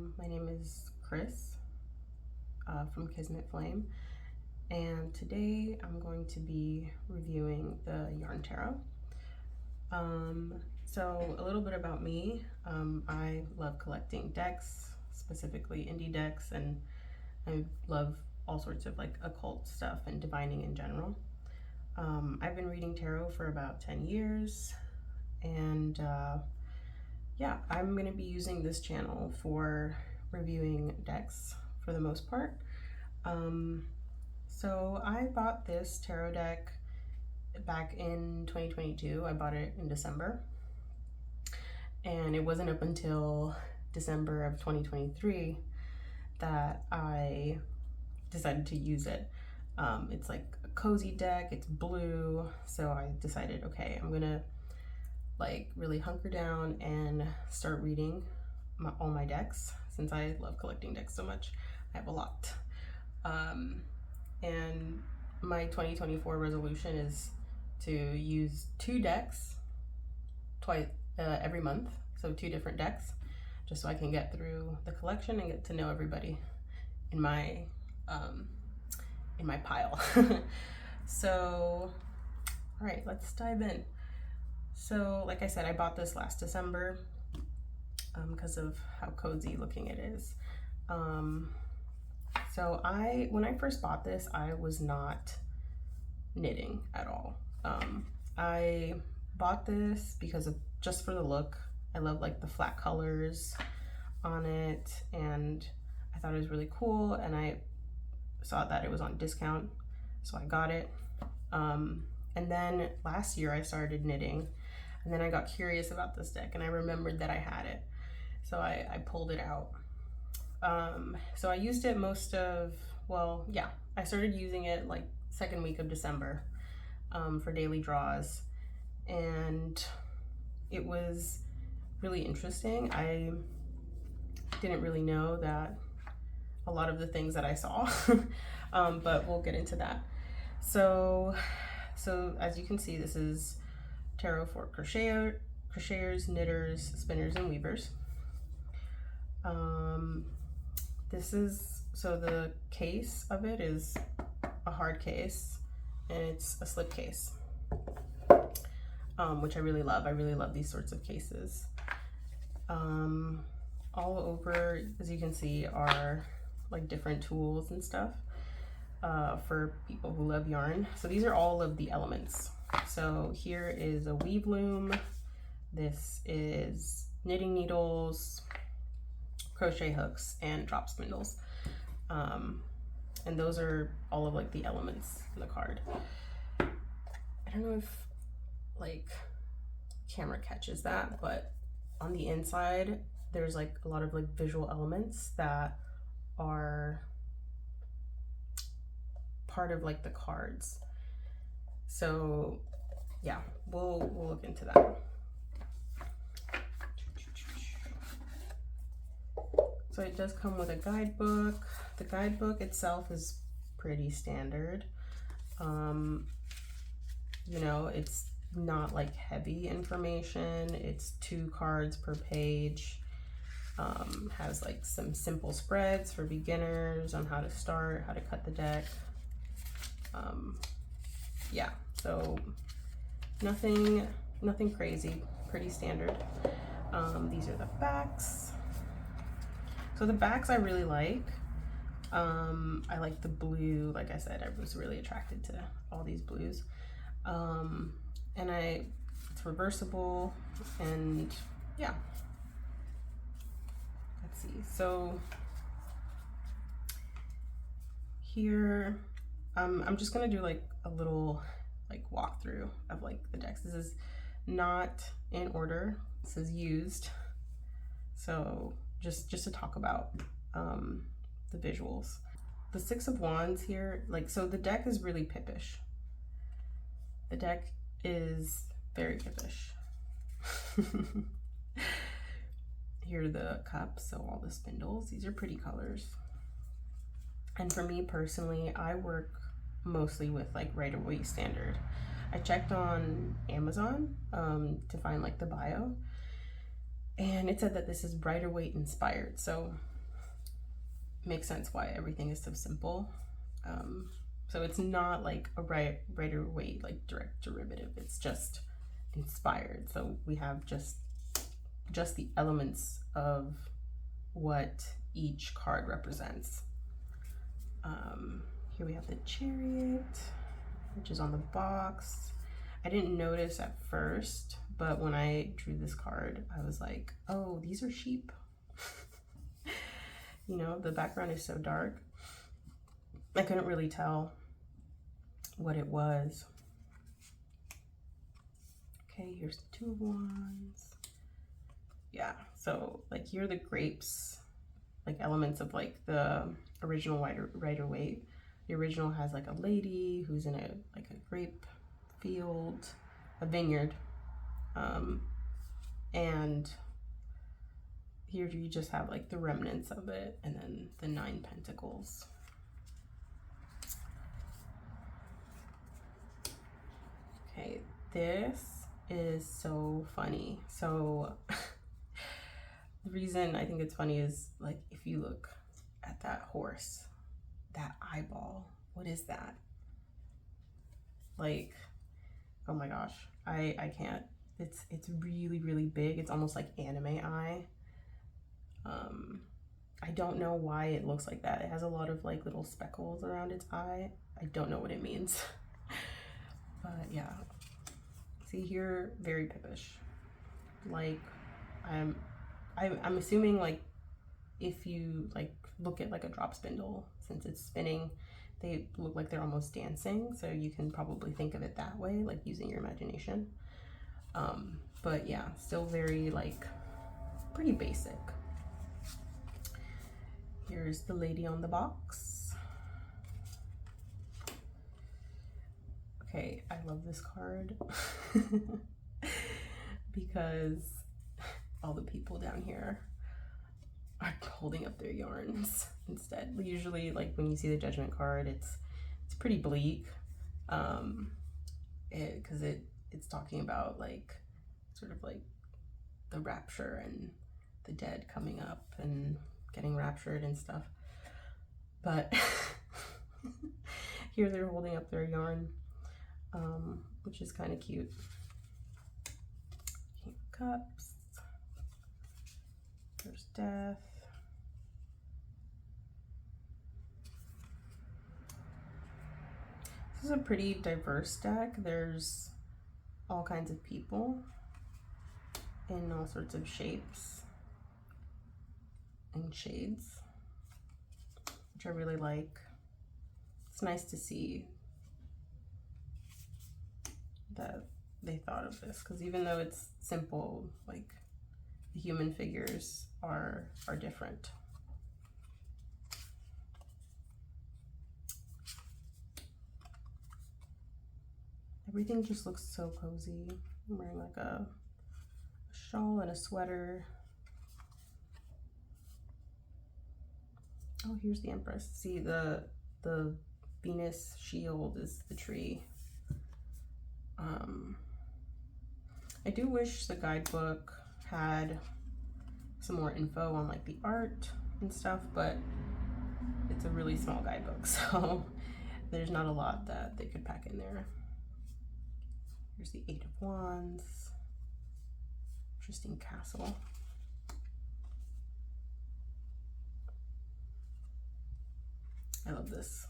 My name is Chris from Kismetflame, and today I'm going to be reviewing the Yarn Tarot. So a little bit about me. I love collecting decks, specifically indie decks, and I love all sorts of like occult stuff and divining in general. I've been reading tarot for about 10 years, and yeah, I'm going to be using this channel for reviewing decks for the most part. So I bought this tarot deck back in 2022. I bought it in December, and it wasn't up until December of 2023 that I decided to use it. It's like a cozy deck, it's blue, so I decided, okay, I'm gonna like really hunker down and start reading all my decks, since I love collecting decks so much. I have a lot. And my 2024 resolution is to use 2 decks twice every month, so 2 different decks, just so I can get through the collection and get to know everybody in my pile. So all right, let's dive in. So like I said, I bought this last December because of how cozy looking it is. So when I first bought this, I was not knitting at all. I bought this because of just for the look. I love like the flat colors on it, and I thought it was really cool, and I saw that it was on discount, so I got it. And then last year I started knitting, and then I got curious about this deck, and I remembered that I had it, so I pulled it out. So I used it I started using it like second week of December for daily draws, and it was really interesting. I didn't really know that a lot of the things that I saw, but we'll get into that. So as you can see, this is tarot for crocheters, knitters, spinners, and weavers. The case of it is a hard case, and it's a slip case, which I really love. I really love these sorts of cases. All over, as you can see, are like different tools and stuff for people who love yarn. So these are all of the elements. So here is a weave loom. This is knitting needles, crochet hooks, and drop spindles. And those are all of like the elements in the card. I don't know if like camera catches that, but on the inside there's like a lot of like visual elements that are part of like the cards. So yeah, we'll look into that. So it does come with a guidebook. The guidebook itself is pretty standard. You know, it's not like heavy information. It's 2 cards per page. Has like some simple spreads for beginners on how to start, how to cut the deck. Yeah, so nothing crazy, pretty standard. These are the backs. So the backs I really like. I like the blue. Like I said, I was really attracted to all these blues. And it's reversible, and yeah. Let's see. So here, I'm just gonna do like a little like walkthrough of like the decks. This is not in order. This is used. So just to talk about the visuals. The 6 of Wands here, like, so the deck is really pippish. The deck is very pippish. Here are the cups, so all the spindles. These are pretty colors. And for me personally, I work mostly with like Rider-Waite standard. I checked on Amazon to find like the bio, and it said that this is Rider-Waite inspired. So makes sense why everything is so simple. So it's not like a Rider-Waite like direct derivative. It's just inspired. So we have just the elements of what each card represents. Here we have the Chariot, which is on the box. I didn't notice at first, but when I drew this card, I was like, oh, these are sheep. You know, the background is so dark. I couldn't really tell what it was. Okay, here's the Two of Wands. Yeah, so like here are the grapes, like elements of like the original Rider-Waite. The original has like a lady who's in a grape field, a vineyard, and here you just have like the remnants of it, and then the 9 Pentacles. Okay, this is so funny. So the reason I think it's funny is like if you look at that horse, that eyeball, what is that? Like, oh my gosh, I can't. It's really, really big. It's almost like anime eye. I don't know why it looks like that. It has a lot of like little speckles around its eye. I don't know what it means. But yeah, see here, very pippish. Like I'm assuming like if you like look at like a drop spindle, since it's spinning, they look like they're almost dancing. So you can probably think of it that way, like using your imagination. But yeah, still very like pretty basic. Here's the lady on the box. Okay, I love this card because all the people down here are holding up their yarns instead. Usually, like when you see the Judgment card, it's pretty bleak, because it's talking about like sort of like the rapture and the dead coming up and getting raptured and stuff. But here they're holding up their yarn, which is kind of cute. King of Cups. There's Death. This is a pretty diverse deck. There's all kinds of people in all sorts of shapes and shades, which I really like. It's nice to see that they thought of this, because even though it's simple, like the human figures are different. Everything just looks so cozy. I'm wearing like a shawl and a sweater. Oh, here's the Empress. See, the Venus shield is the tree. I do wish the guidebook had some more info on like the art and stuff, but it's a really small guidebook, so there's not a lot that they could pack in there. Here's the 8 of Wands. Interesting castle. I love this.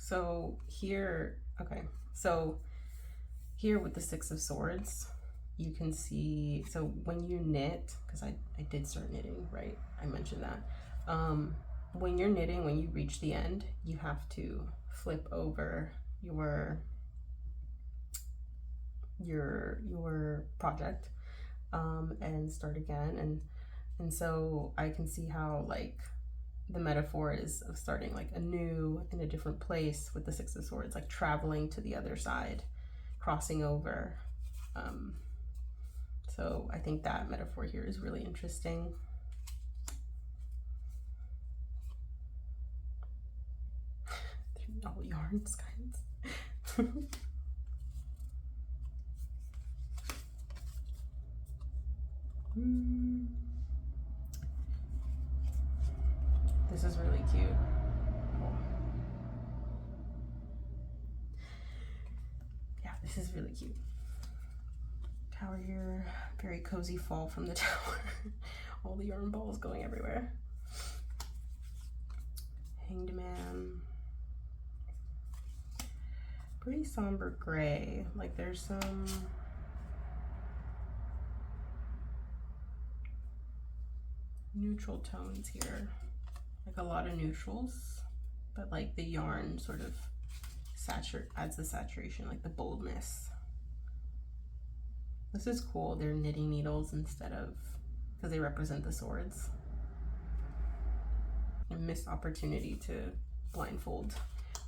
So here, okay, so here with the 6 of Swords, you can see, so when you knit, because I did start knitting, right? I mentioned that. When you're knitting, when you reach the end, you have to flip over your project and start again. And so I can see how like the metaphor is of starting like anew in a different place with the 6 of Swords, like traveling to the other side, crossing over. So I think that metaphor here is really interesting. all yarns kinds. This is really cute. Oh. Yeah, this is really cute. Tower here, very cozy fall from the tower. All the yarn balls going everywhere. Hanged Man. Pretty somber gray. Like there's some neutral tones here. Like a lot of neutrals, but like the yarn sort of adds the saturation, like the boldness. This is cool. They're knitting needles instead of, because they represent the swords. A missed opportunity to blindfold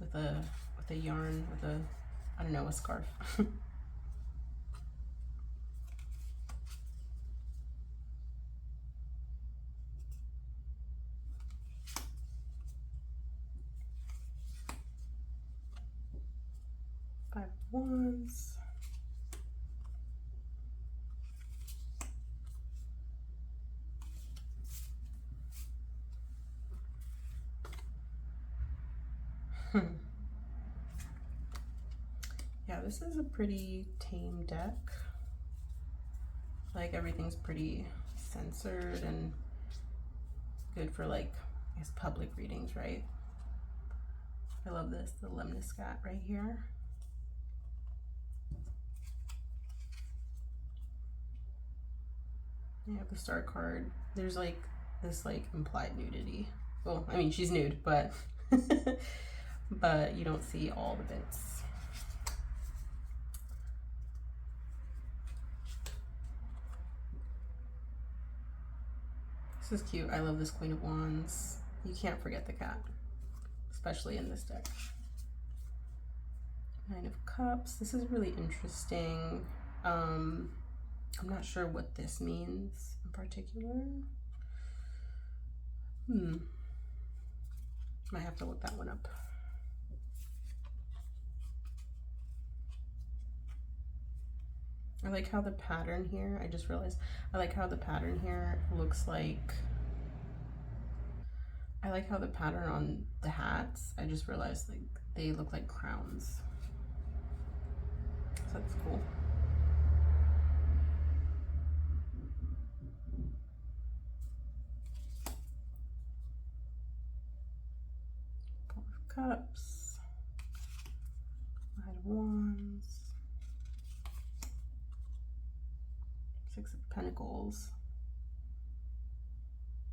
with a yarn, with a, I don't know, a scarf. Five Wands. Yeah, this is a pretty tame deck. Like everything's pretty censored and good for like, I guess, public readings, right? I love this, the lemniscat right here. You have the star card. There's like this like implied nudity. Well, I mean, she's nude, but but you don't see all the bits. This is cute. I love this Queen of Wands. You can't forget the cat, especially in this deck. Nine of Cups. This is really interesting. I'm not sure what this means in particular. Might have to look that one up. I like how the pattern here, I just realized, I like how the pattern here looks like, I like how the pattern on the hats, I just realized like they look like crowns. So that's cool. Four of Cups, Knight of Wands, Six of Pentacles.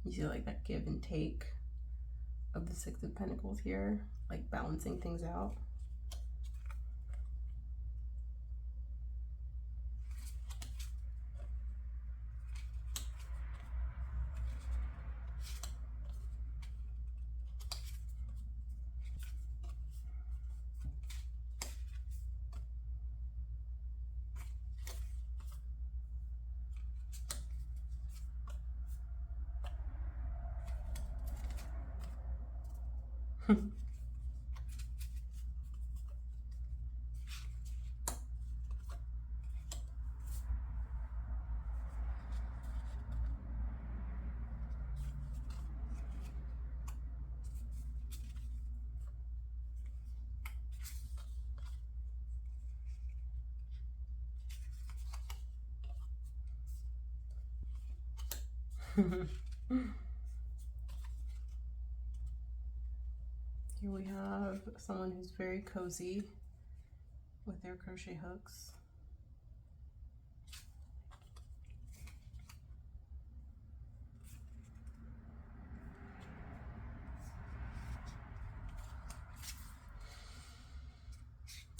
You see like that give and take of the Six of Pentacles here, like balancing things out. Here we have someone who's very cozy with their crochet hooks.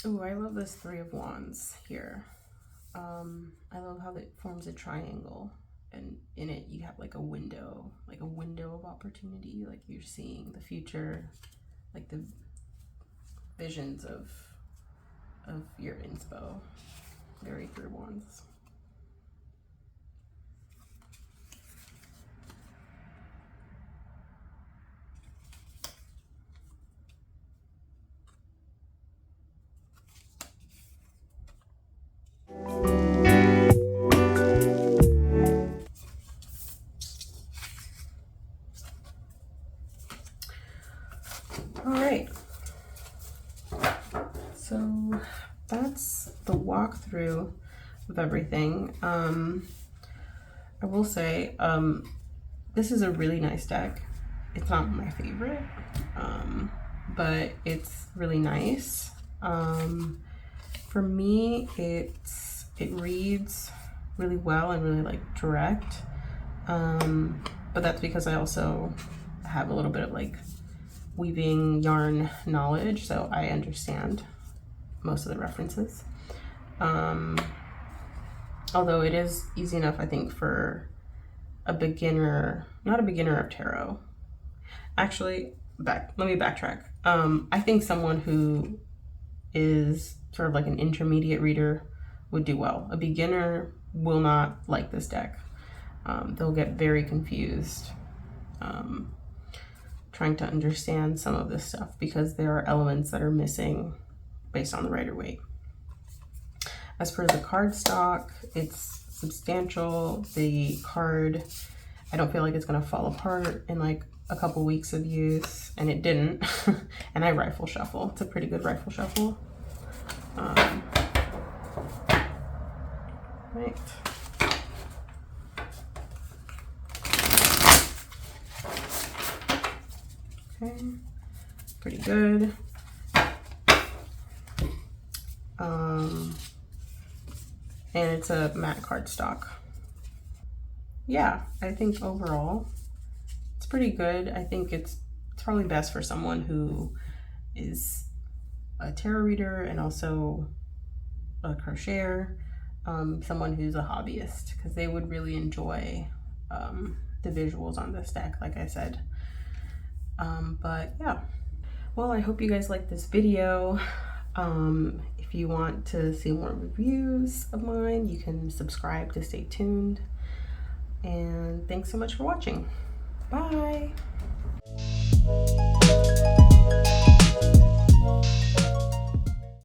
Ooh, I love this Three of Wands here. I love how it forms a triangle, and in it you have like a window of opportunity, like you're seeing the future, like the visions of your inspo. Very Three of Wands. So that's the walkthrough of everything. I will say, this is a really nice deck. It's not my favorite, but it's really nice. For me, it reads really well and really like direct. But that's because I also have a little bit of like weaving yarn knowledge, so I understand most of the references. Although it is easy enough, I think, for a beginner, not a beginner of tarot. Actually, let me backtrack. I think someone who is sort of like an intermediate reader would do well. A beginner will not like this deck. They'll get very confused trying to understand some of this stuff because there are elements that are missing based on the Rider-Waite. As for the cardstock, it's substantial. The card, I don't feel like it's gonna fall apart in like a couple weeks of use, and it didn't. And I rifle shuffle. It's a pretty good rifle shuffle. Right. Okay, pretty good. And it's a matte cardstock. Yeah, I think overall it's pretty good. I think it's probably best for someone who is a tarot reader and also a crocheter, someone who's a hobbyist, because they would really enjoy the visuals on this deck, like I said. But yeah, well, I hope you guys liked this video. If you want to see more reviews of mine, you can subscribe to stay tuned. And thanks so much for watching. Bye.